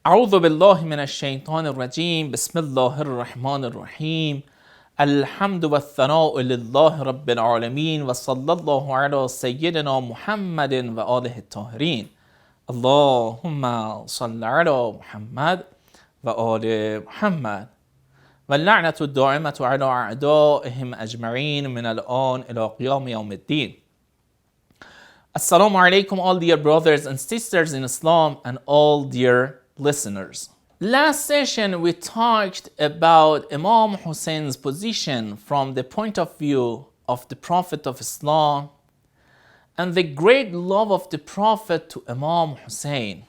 أعوذ بالله من الشيطان الرجيم بسم الله الرحمن الرحيم الحمد والثناء لله رب العالمين وصلى الله على سيدنا محمد وآله الطاهرين اللهم صل على محمد وآل محمد واللعنة الدائمة على أعدائهم أجمعين من الآن إلى قيام يوم الدين. Assalamu alaikum, all dear brothers and sisters in Islam and all dear listeners. Last session we talked about Imam Hussein's position from the point of view of the Prophet of Islam and the great love of the Prophet to Imam Hussein.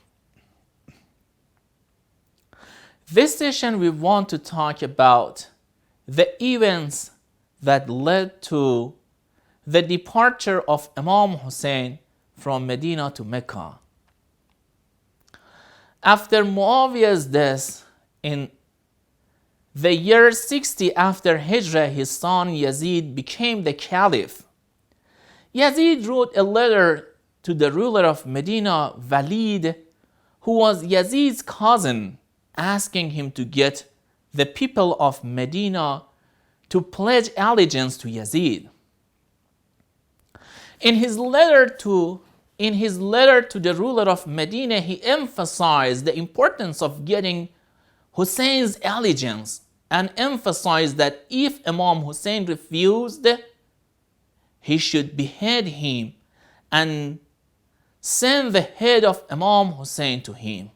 This session we want to talk about the events that led to the departure of Imam Hussein from Medina to Mecca. After Muawiyah's death in the year 60 after Hijrah, his son Yazid became the caliph. Yazid wrote a letter to the ruler of Medina, Walid, who was Yazid's cousin, asking him to get the people of Medina to pledge allegiance to Yazid. In his letter to the ruler of Medina, he emphasized the importance of getting Hussein's allegiance and emphasized that if Imam Hussein refused, he should behead him and send the head of Imam Hussein to him.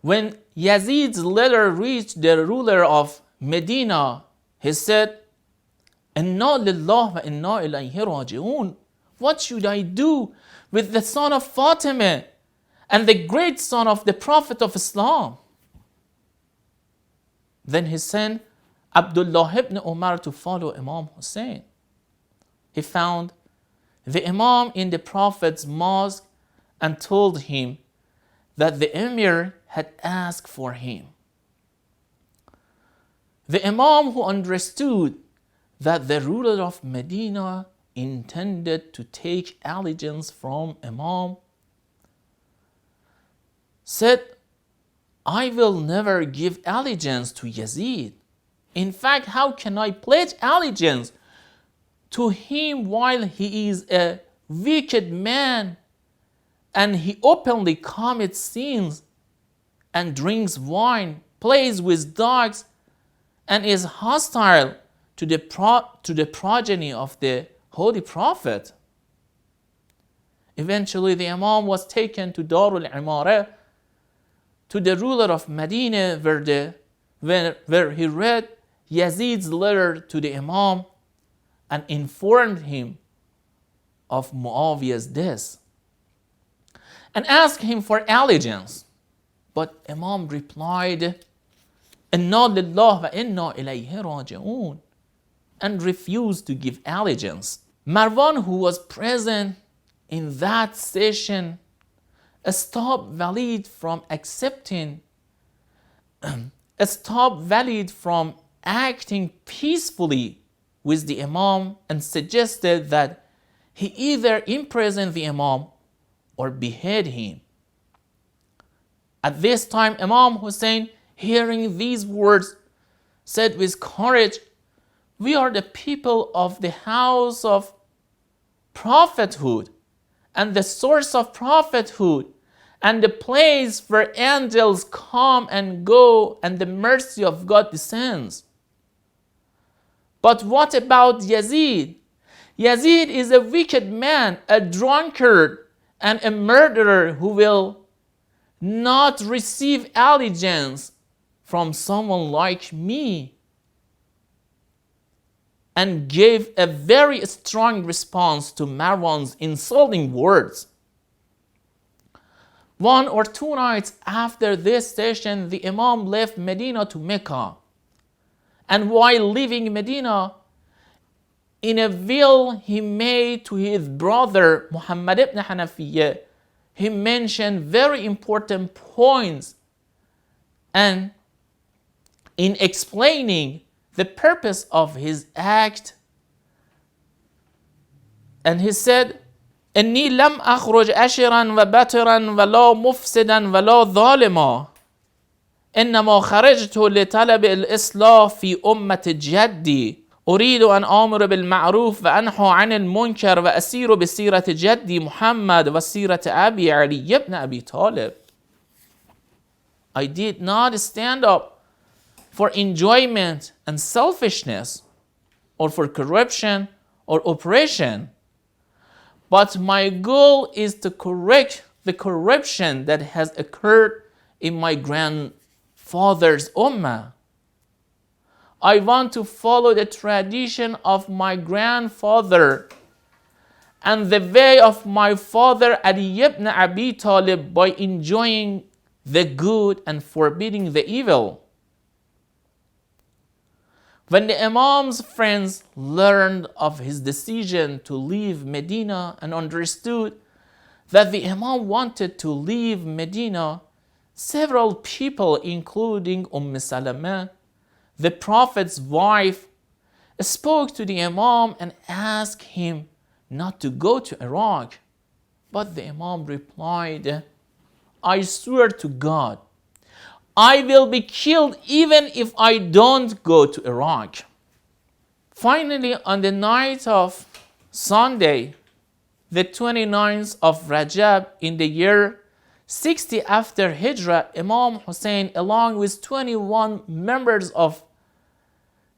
When Yazid's letter reached the ruler of Medina, he said, "Inna lillah wa inna ilayhi raji'un." What should I do with the son of Fatima and the great son of the Prophet of Islam? Then he sent Abdullah ibn Umar to follow Imam Hussein. He found the Imam in the Prophet's mosque and told him that the Emir had asked for him. The Imam, who understood that the ruler of Medina intended to take allegiance from Imam, said, "I will never give allegiance to Yazid. In fact, how can I pledge allegiance to him while he is a wicked man and he openly commits sins and drinks wine, plays with dogs, and is hostile to the progeny of the Holy Prophet?" Eventually, the Imam was taken to Darul Imara, to the ruler of Medina, where he read Yazid's letter to the Imam and informed him of Muawiyah's death and asked him for allegiance. But Imam replied, "Inna lillah wa inna ilayhi raji'un," and refused to give allegiance. Marwan, who was present in that session, stopped Walid from acting peacefully with the Imam and suggested that he either imprison the Imam or behead him. At this time, Imam Hussein, hearing these words, said with courage, "We are the people of the house of prophethood and the source of prophethood and the place where angels come and go and the mercy of God descends. But what about Yazid? Yazid is a wicked man, a drunkard, and a murderer who will not receive allegiance from someone like me," and gave a very strong response to Marwan's insulting words. 1 or 2 nights after this session, the Imam left Medina to Mecca. And while leaving Medina, in a will he made to his brother Muhammad ibn Hanafiyyah, he mentioned very important points, and in explaining the purpose of his act, and he said, إني لم أخرج أشرا وبترا ولا مفسدا ولا ظالما. إنما خرجت لطلب الإصلاح في أمة جدي أريد أن آمر بالمعروف وأنهى عن المنكر وأسير بسيرة جدي محمد وسيرة أبي علي بن أبي طالب. I did not stand up for enjoyment and selfishness or for corruption or oppression, but my goal is to correct the corruption that has occurred in my grandfather's ummah. I want to follow the tradition of my grandfather and the way of my father Ali ibn Abi Talib by enjoying the good and forbidding the evil. When the Imam's friends learned of his decision to leave Medina and understood that the Imam wanted to leave Medina, several people, including Salama, the Prophet's wife, spoke to the Imam and asked him not to go to Iraq. But the Imam replied, I swear to God, I will be killed even if I don't go to Iraq. Finally, on the night of Sunday, the 29th of Rajab in the year 60 after Hijrah, Imam Hussein, along with 21 members of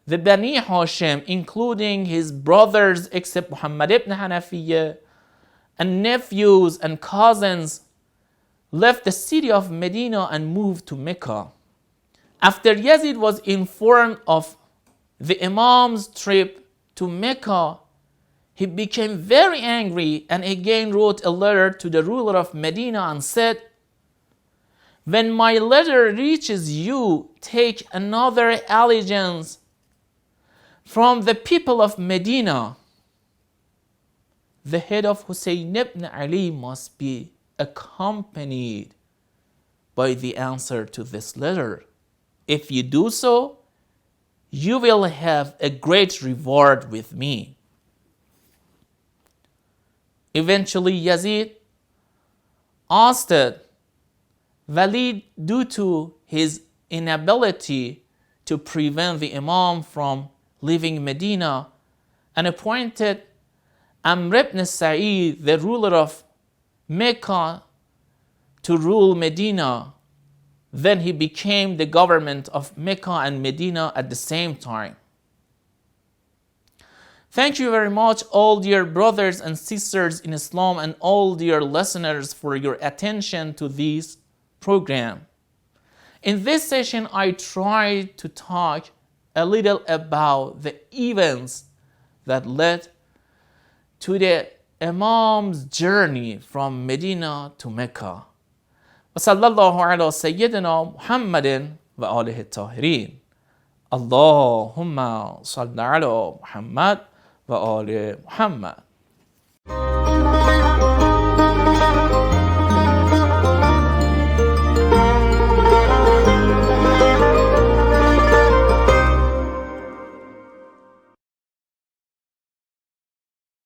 the Bani Hashim, including his brothers except Muhammad ibn Hanafiyyah, and nephews and cousins, left the city of Medina and moved to Mecca. After Yazid was informed of the Imam's trip to Mecca, he became very angry and again wrote a letter to the ruler of Medina and said, when my letter reaches you, take another allegiance from the people of Medina. The head of Hussein ibn Ali must be accompanied by the answer to this letter. If you do so, you will have a great reward with me. Eventually, Yazid ousted Walid due to his inability to prevent the Imam from leaving Medina and appointed Amr ibn Sa'id, the ruler of Mecca, to rule Medina. Then he became the government of Mecca and Medina at the same time. Thank you very much, all dear brothers and sisters in Islam and all dear listeners, for your attention to this program. In this session, I tried to talk a little about the events that led to the Imam's journey from Medina to Mecca. وصلى الله على سيدنا محمد وآله الطاهرين. اللهم صل على محمد وآل محمد.